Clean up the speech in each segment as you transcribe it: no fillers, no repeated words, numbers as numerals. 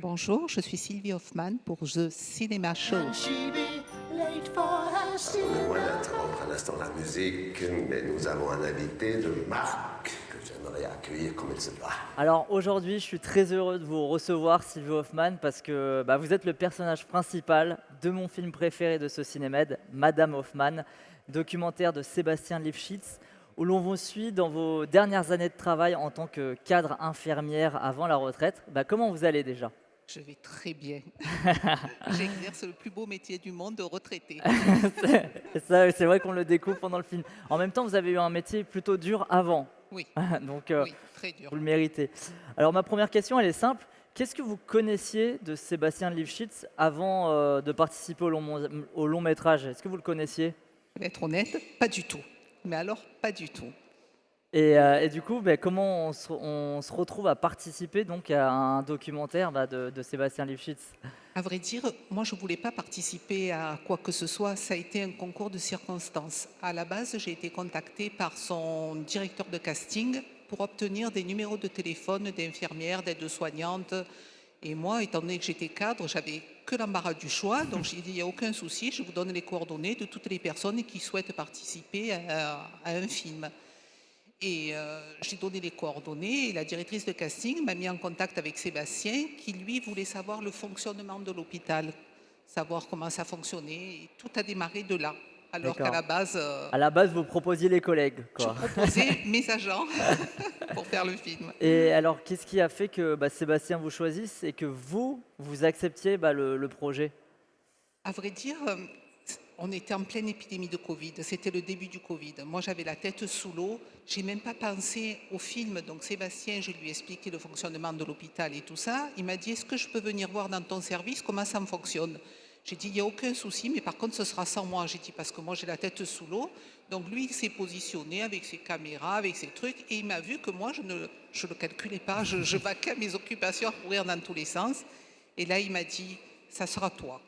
Bonjour, je suis Sylvie Hoffman pour The Cinema Show. Pardonnez-moi d'interrompre un instant la musique, mais nous avons un invité de marque que j'aimerais accueillir comme il se doit. Alors aujourd'hui, je suis très heureux de vous recevoir, Sylvie Hoffman, parce que vous êtes le personnage principal de mon film préféré de ce Cinémed, Madame Hoffman, documentaire de Sébastien Lifshitz, où l'on vous suit dans vos dernières années de travail en tant que cadre infirmière avant la retraite. Comment vous allez déjà? Je vais très bien. J'exerce le plus beau métier du monde de retraité. C'est vrai qu'on le découvre pendant le film. En même temps, vous avez eu un métier plutôt dur avant, Oui, donc oui, très dur. vous le méritez. Alors ma première question, elle est simple. Qu'est-ce que vous connaissiez de Sébastien Lifshitz avant de participer au long métrage? Est-ce que vous le connaissiez? Je vais être honnête, pas du tout. Mais alors, pas du tout. Et du coup, comment on se retrouve à participer donc à un documentaire de Sébastien Lifshitz? À vrai dire, moi, je ne voulais pas participer à quoi que ce soit. Ça a été un concours de circonstances. À la base, j'ai été contactée par son directeur de casting pour obtenir des numéros de téléphone d'infirmières, d'aides-soignantes. Et moi, étant donné que j'étais cadre, j'avais que l'embarras du choix. Donc, j'ai dit, il n'y a aucun souci, je vous donne les coordonnées de toutes les personnes qui souhaitent participer à un film. Et j'ai donné les coordonnées et la directrice de casting m'a mis en contact avec Sébastien qui, lui, voulait savoir le fonctionnement de l'hôpital, savoir comment ça fonctionnait. Et tout a démarré de là. Alors qu'à D'accord. la base, À la base, vous proposiez les collègues, je quoi. proposais mes agents pour faire le film. Et alors, qu'est-ce qui a fait que Sébastien vous choisisse et que vous acceptiez le projet? À vrai dire, on était en pleine épidémie de Covid. C'était le début du Covid. Moi, j'avais la tête sous l'eau. J'ai même pas pensé au film. Donc, Sébastien, je lui ai expliqué le fonctionnement de l'hôpital et tout ça. Il m'a dit, est-ce que je peux venir voir dans ton service comment ça me fonctionne? J'ai dit, il n'y a aucun souci, mais par contre, ce sera sans moi. J'ai dit, parce que moi, j'ai la tête sous l'eau. Donc, lui, il s'est positionné avec ses caméras, avec ses trucs, et il m'a vu que moi, je ne le calculais pas. Je vaquais à mes occupations à courir dans tous les sens. Et là, il m'a dit, ça sera toi.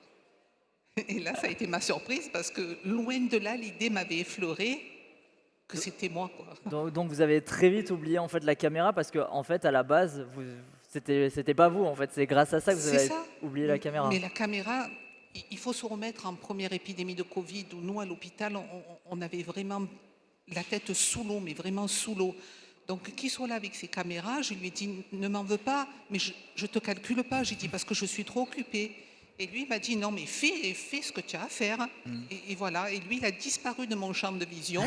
Et là, ça a été ma surprise parce que loin de là, l'idée m'avait effleuré que c'était moi, quoi. Donc vous avez très vite oublié en fait la caméra parce que en fait à la base c'était pas vous en fait, c'est grâce à ça que vous C'est avez ça. oublié la caméra. Mais la caméra, il faut se remettre en première épidémie de Covid où nous, à l'hôpital, on avait vraiment la tête sous l'eau, mais vraiment sous l'eau. Donc, qu'il soit là avec ses caméras, je lui ai dit, ne m'en veux pas, mais je ne te calcule pas. J'ai dit, parce que je suis trop occupée. Et lui, il m'a dit, non, mais fais ce que tu as à faire. Et voilà. Et lui, il a disparu de mon champ de vision.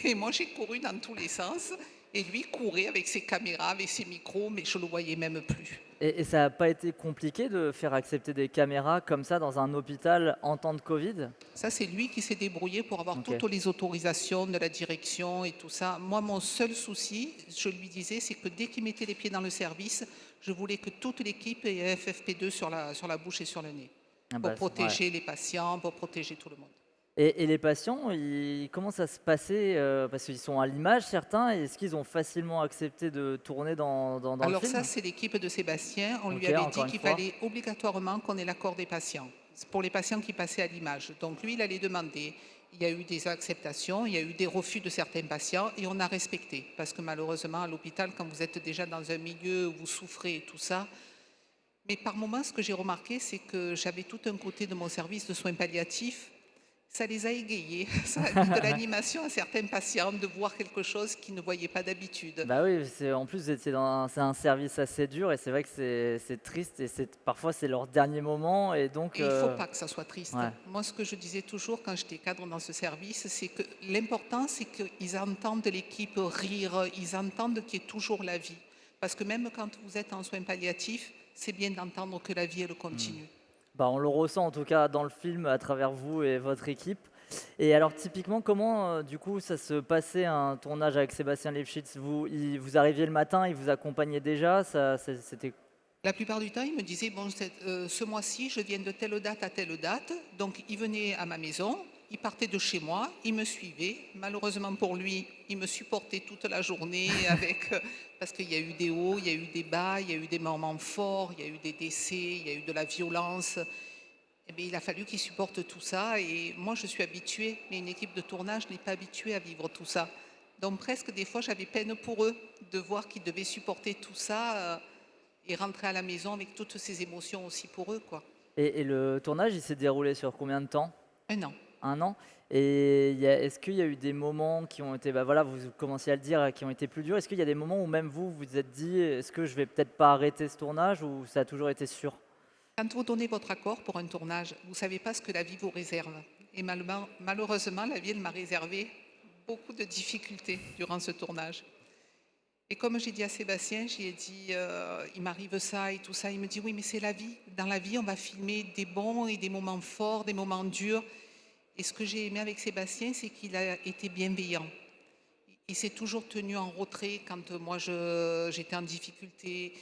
Et moi, j'ai couru dans tous les sens. Et lui courait avec ses caméras, avec ses micros, mais je ne le voyais même plus. Et ça n'a pas été compliqué de faire accepter des caméras comme ça dans un hôpital en temps de Covid? Ça, c'est lui qui s'est débrouillé pour avoir Ok. toutes les autorisations de la direction et tout ça. Moi, mon seul souci, je lui disais, c'est que dès qu'il mettait les pieds dans le service, je voulais que toute l'équipe ait un FFP2 sur la bouche et sur le nez, Ah pour ouais. protéger les patients, pour protéger tout le monde. Et les patients, comment ça se passait parce qu'ils sont à l'image certains, et est-ce qu'ils ont facilement accepté de tourner dans le Alors film? ça, c'est l'équipe de Sébastien. On lui Ok, avait encore dit une qu'il fois. fallait obligatoirement qu'on ait l'accord des patients. C'est pour les patients qui passaient à l'image. Donc lui, il allait demander. Il y a eu des acceptations, il y a eu des refus de certains patients et on a respecté. Parce que malheureusement, à l'hôpital, quand vous êtes déjà dans un milieu où vous souffrez et tout ça, mais par moments, ce que j'ai remarqué, c'est que j'avais tout un côté de mon service de soins palliatifs. Ça les a égayés. Ça a mis de l'animation à certains patients de voir quelque chose qu'ils ne voyaient pas d'habitude. Bah oui, en plus vous étiez c'est un service assez dur et c'est vrai que c'est triste et parfois c'est leur dernier moment et donc Et il ne faut pas que ça soit triste. ouais. Moi, ce que je disais toujours quand j'étais cadre dans ce service, c'est que l'important, c'est qu'ils entendent l'équipe rire, ils entendent qu'il y ait toujours la vie. Parce que même quand vous êtes en soins palliatifs, c'est bien d'entendre que la vie, elle continue. On le ressent en tout cas dans le film à travers vous et votre équipe. Et alors typiquement, comment du coup ça se passait un tournage avec Sébastien Lifshitz? Vous arriviez le matin, il vous accompagnait déjà, c'était... La plupart du temps, il me disait, bon, ce mois-ci, je viens de telle date à telle date. Donc, il venait à ma maison, il partait de chez moi, il me suivait. Malheureusement pour lui, il me supportait toute la journée parce qu'il y a eu des hauts, il y a eu des bas, il y a eu des moments forts, il y a eu des décès, il y a eu de la violence. Eh bien, il a fallu qu'il supporte tout ça. Et moi, je suis habituée, mais une équipe de tournage n'est pas habituée à vivre tout ça. Donc, presque des fois, j'avais peine pour eux de voir qu'ils devaient supporter tout ça. et rentrer à la maison avec toutes ces émotions aussi pour eux, quoi. Et le tournage, il s'est déroulé sur combien de temps? 1 an. 1 an? Et est-ce qu'il y a eu des moments qui ont été, bah voilà, vous commenciez à le dire, qui ont été plus durs? Est-ce qu'il y a des moments où même vous vous êtes dit: «Est-ce que je vais peut-être pas arrêter ce tournage?» ou ça a toujours été sûr? Quand vous donnez votre accord pour un tournage, vous ne savez pas ce que la vie vous réserve. Et malheureusement, la vie, elle m'a réservé beaucoup de difficultés durant ce tournage. Et comme j'ai dit à Sébastien, j'ai dit, il m'arrive ça et tout ça. Il me dit, oui, mais c'est la vie. Dans la vie, on va filmer des bons et des moments forts, des moments durs. Et ce que j'ai aimé avec Sébastien, c'est qu'il a été bienveillant. Il s'est toujours tenu en retrait quand moi j'étais en difficulté,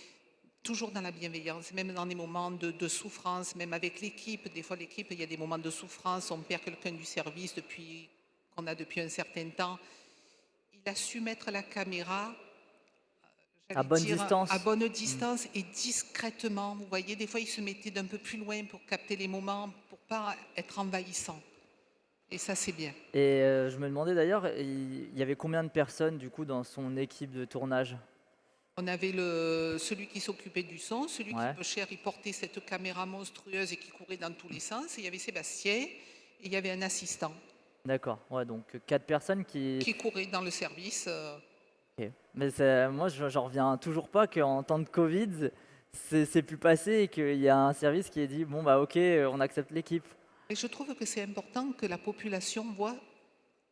toujours dans la bienveillance, même dans des moments de souffrance, même avec l'équipe. Des fois, l'équipe, il y a des moments de souffrance, on perd quelqu'un du service qu'on a depuis un certain temps. Il a su mettre la caméra, À bonne distance? à bonne distance et discrètement. Vous voyez, des fois, il se mettait d'un peu plus loin pour capter les moments, pour pas être envahissant. Et ça, c'est bien. Et je me demandais d'ailleurs, il y avait combien de personnes du coup dans son équipe de tournage? On avait celui qui s'occupait du son, celui qui, Ouais, peu cher, il portait cette caméra monstrueuse et qui courait dans tous les sens. Et il y avait Sébastien et il y avait un assistant d'accord. Ouais, donc 4 personnes qui. qui courait dans le service. OK. Mais moi, j'en reviens toujours pas qu'en temps de Covid, c'est pu passer et qu'il y a un service qui ait dit: «Bon, bah, OK, on accepte l'équipe». Et je trouve que c'est important que la population voit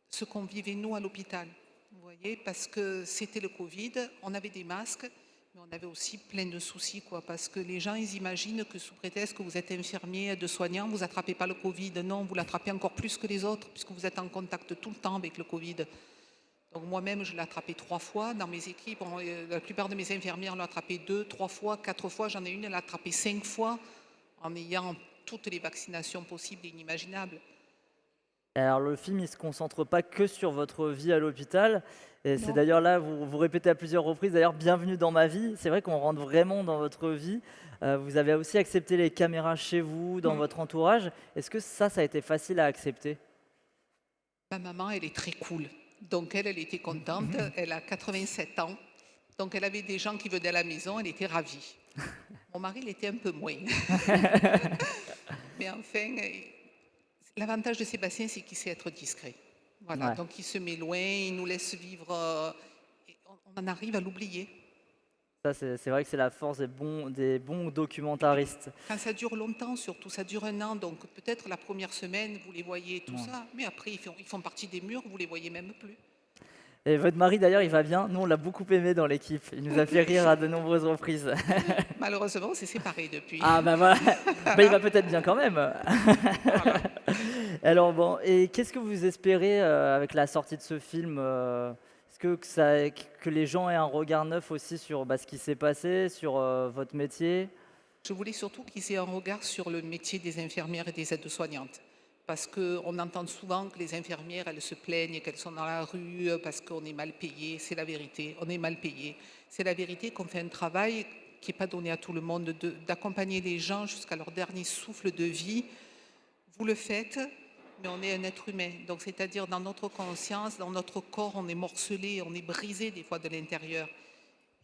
ce qu'on vivait nous à l'hôpital. Vous voyez, parce que c'était le Covid, on avait des masques, mais on avait aussi plein de soucis, quoi. Parce que les gens, ils imaginent que sous prétexte que vous êtes infirmier, aide-soignant, vous n'attrapez pas le Covid. Non, vous l'attrapez encore plus que les autres, puisque vous êtes en contact tout le temps avec le Covid. Donc moi-même, je l'ai attrapé 3 fois. Dans mes équipes, la plupart de mes infirmières l'ont attrapé 2, 3 fois, 4 fois. J'en ai une, elle l'a attrapé 5 fois, en ayant toutes les vaccinations possibles et inimaginables. Alors le film, il se concentre pas que sur votre vie à l'hôpital et c'est Non. d'ailleurs là, vous répétez à plusieurs reprises d'ailleurs: «Bienvenue dans ma vie». C'est vrai qu'on rentre vraiment dans votre vie. Vous avez aussi accepté les caméras chez vous, dans Mm. votre entourage. Est-ce que ça a été facile à accepter? Ma maman, elle est très cool. Donc elle était contente. Elle a 87 ans. Donc elle avait des gens qui venaient à la maison. Elle était ravie. Mon mari, il était un peu moins. Mais enfin, l'avantage de Sébastien, c'est qu'il sait être discret. Voilà. Ouais. Donc il se met loin, il nous laisse vivre. Et on en arrive à l'oublier. Ça, c'est vrai que c'est la force des bons documentaristes. Quand ça dure longtemps, surtout, ça dure 1 an. Donc peut-être la première semaine, vous les voyez, tout Ouais. ça. Mais après, ils font partie des murs, vous les voyez même plus. Et votre mari d'ailleurs, il va bien? Nous, on l'a beaucoup aimé dans l'équipe. Il nous a fait rire à de nombreuses reprises. Malheureusement, on s'est séparés depuis. Ah bah voilà, bah, il va peut-être bien quand même. Voilà. Alors bon, et qu'est-ce que vous espérez avec la sortie de ce film? Est-ce que les gens aient un regard neuf aussi sur bah, ce qui s'est passé, sur votre métier? Je voulais surtout qu'ils aient un regard sur le métier des infirmières et des aides-soignantes. Parce qu'on entend souvent que les infirmières, elles se plaignent, qu'elles sont dans la rue parce qu'on est mal payé. C'est la vérité, on est mal payé. C'est la vérité qu'on fait un travail qui n'est pas donné à tout le monde, d'accompagner les gens jusqu'à leur dernier souffle de vie. Vous le faites, mais on est un être humain. Donc, c'est-à-dire dans notre conscience, dans notre corps, on est morcelé, on est brisé des fois de l'intérieur.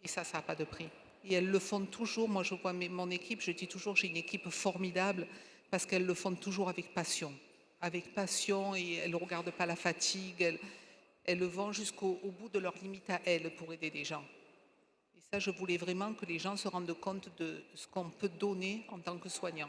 Et ça n'a pas de prix. Et elles le font toujours. Moi, je vois mon équipe, je dis toujours, j'ai une équipe formidable parce qu'elles le font toujours avec passion. Avec passion et elles ne regardent pas la fatigue. Elles vont jusqu'au bout de leurs limites à elles pour aider les gens. Et ça, je voulais vraiment que les gens se rendent compte de ce qu'on peut donner en tant que soignant.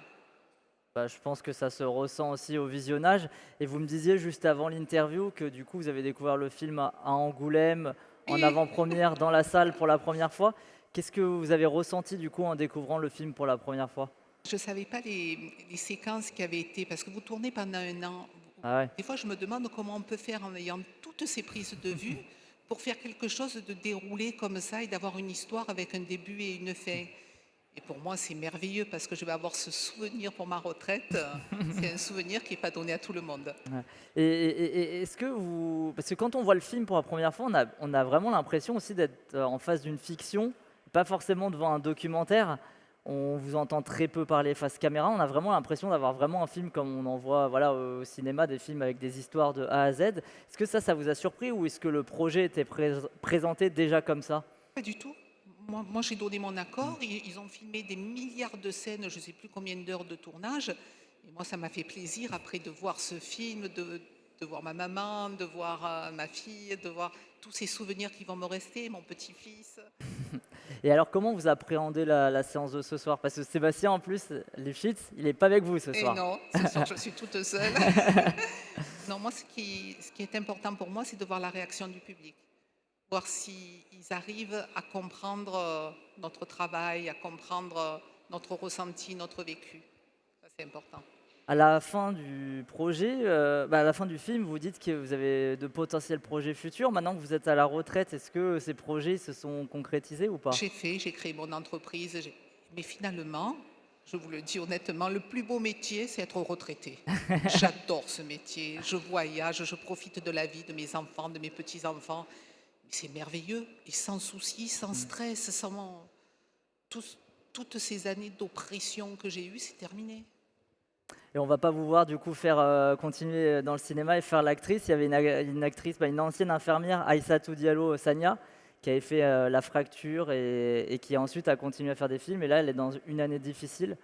Bah, je pense que ça se ressent aussi au visionnage. Et vous me disiez juste avant l'interview que du coup, vous avez découvert le film à Angoulême, en Et avant-première, dans la salle pour la première fois. Qu'est-ce que vous avez ressenti du coup en découvrant le film pour la première fois? je ne savais pas les séquences qui avaient été, parce que vous tournez pendant 1 an. Ah ouais. Des fois, je me demande comment on peut faire en ayant toutes ces prises de vue pour faire quelque chose de déroulé comme ça et d'avoir une histoire avec un début et une fin. Et pour moi, c'est merveilleux parce que je vais avoir ce souvenir pour ma retraite. C'est un souvenir qui n'est pas donné à tout le monde. Ouais. Et est-ce que vous... Parce que quand on voit le film pour la première fois, on a vraiment l'impression aussi d'être en face d'une fiction, pas forcément devant un documentaire. On vous entend très peu parler face caméra. On a vraiment l'impression d'avoir vraiment un film comme on en voit voilà, au cinéma, des films avec des histoires de A à Z. Est-ce que ça vous a surpris ou est-ce que le projet était présenté déjà comme ça? Pas du tout. Moi, j'ai donné mon accord. Ils ont filmé des milliards de scènes, je ne sais plus combien d'heures de tournage. Et moi, ça m'a fait plaisir après de voir ce film, de voir ma maman, de voir ma fille, de voir tous ces souvenirs qui vont me rester, mon petit-fils. Et alors, comment vous appréhendez la séance de ce soir? Parce que Sébastien, en plus, Lifshitz, il n'est pas avec vous ce Et soir. non, ce soir, je suis toute seule. Non, moi, ce qui est important pour moi, c'est de voir la réaction du public. Voir s'ils arrivent à comprendre notre travail, à comprendre notre ressenti, notre vécu. Ça, c'est important. À la fin du projet, à la fin du film, vous dites que vous avez de potentiels projets futurs. Maintenant que vous êtes à la retraite, est-ce que ces projets se sont concrétisés ou pas? J'ai créé mon entreprise, mais finalement, je vous le dis honnêtement, le plus beau métier, c'est être retraité. J'adore ce métier, je voyage, je profite de la vie de mes enfants, de mes petits-enfants. C'est merveilleux, et sans souci, sans stress, toutes ces années d'oppression que j'ai eues, c'est terminé. Et on va pas vous voir du coup faire continuer dans le cinéma et faire l'actrice. Il y avait une actrice, une ancienne infirmière, Aïssatou Diallo Sania, qui avait fait La Fracture et qui ensuite a continué à faire des films. Et là, elle est dans une année difficile.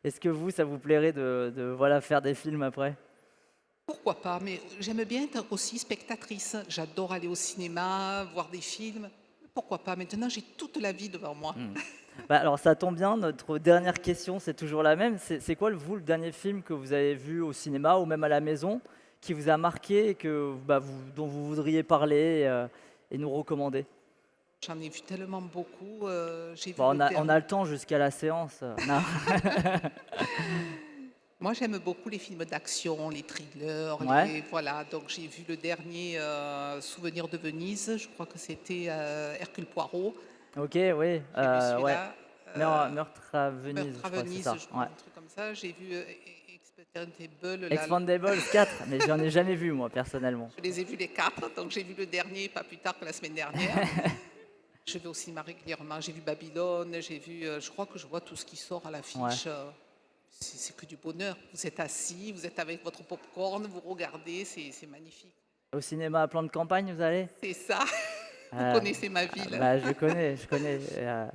Est-ce que vous, ça vous plairait de voilà, faire des films après? Pourquoi pas, mais j'aime bien être aussi spectatrice. J'adore aller au cinéma, voir des films. Pourquoi pas? Maintenant, j'ai toute la vie devant moi. Alors ça tombe bien, notre dernière question, c'est toujours la même. C'est quoi, vous, le dernier film que vous avez vu au cinéma ou même à la maison qui vous a marqué et dont vous voudriez parler et nous recommander? J'en ai vu tellement beaucoup. J'ai vu Bon, le on a le temps jusqu'à la séance. Non. Moi, j'aime beaucoup les films d'action, les thrillers. Ouais. Voilà, donc j'ai vu le dernier Souvenir de Venise. Je crois que c'était Hercule Poirot. Ok, oui. J'ai vu Ouais. celui-là. Meurtre à Venise, Meurtre à je crois, c'est Venise, ça. je crois, Ouais. un truc comme ça. J'ai vu Expendable. Expandables 4, mais j'en ai jamais vu, moi, personnellement. Je les ai vus les quatre, donc j'ai vu le dernier pas plus tard que la semaine dernière. Je vais au cinéma régulièrement. J'ai vu Babylone, j'ai vu. Je crois que je vois tout ce qui sort à l'affiche. Ouais. C'est que du bonheur. Vous êtes assis, vous êtes avec votre popcorn, vous regardez, c'est magnifique. Au cinéma à plan de campagne, vous allez? C'est ça. Vous Euh, connaissez ma ville. Je connais.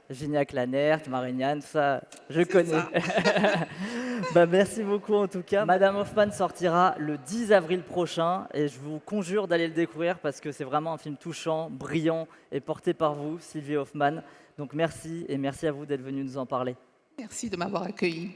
Gignac-Lanert, Marignane, tout ça, je C'est connais. ça. Merci beaucoup en tout cas. Madame Hoffman sortira le 10 avril prochain et je vous conjure d'aller le découvrir parce que c'est vraiment un film touchant, brillant et porté par vous, Sylvie Hoffman. Donc merci et merci à vous d'être venu nous en parler. Merci de m'avoir accueilli.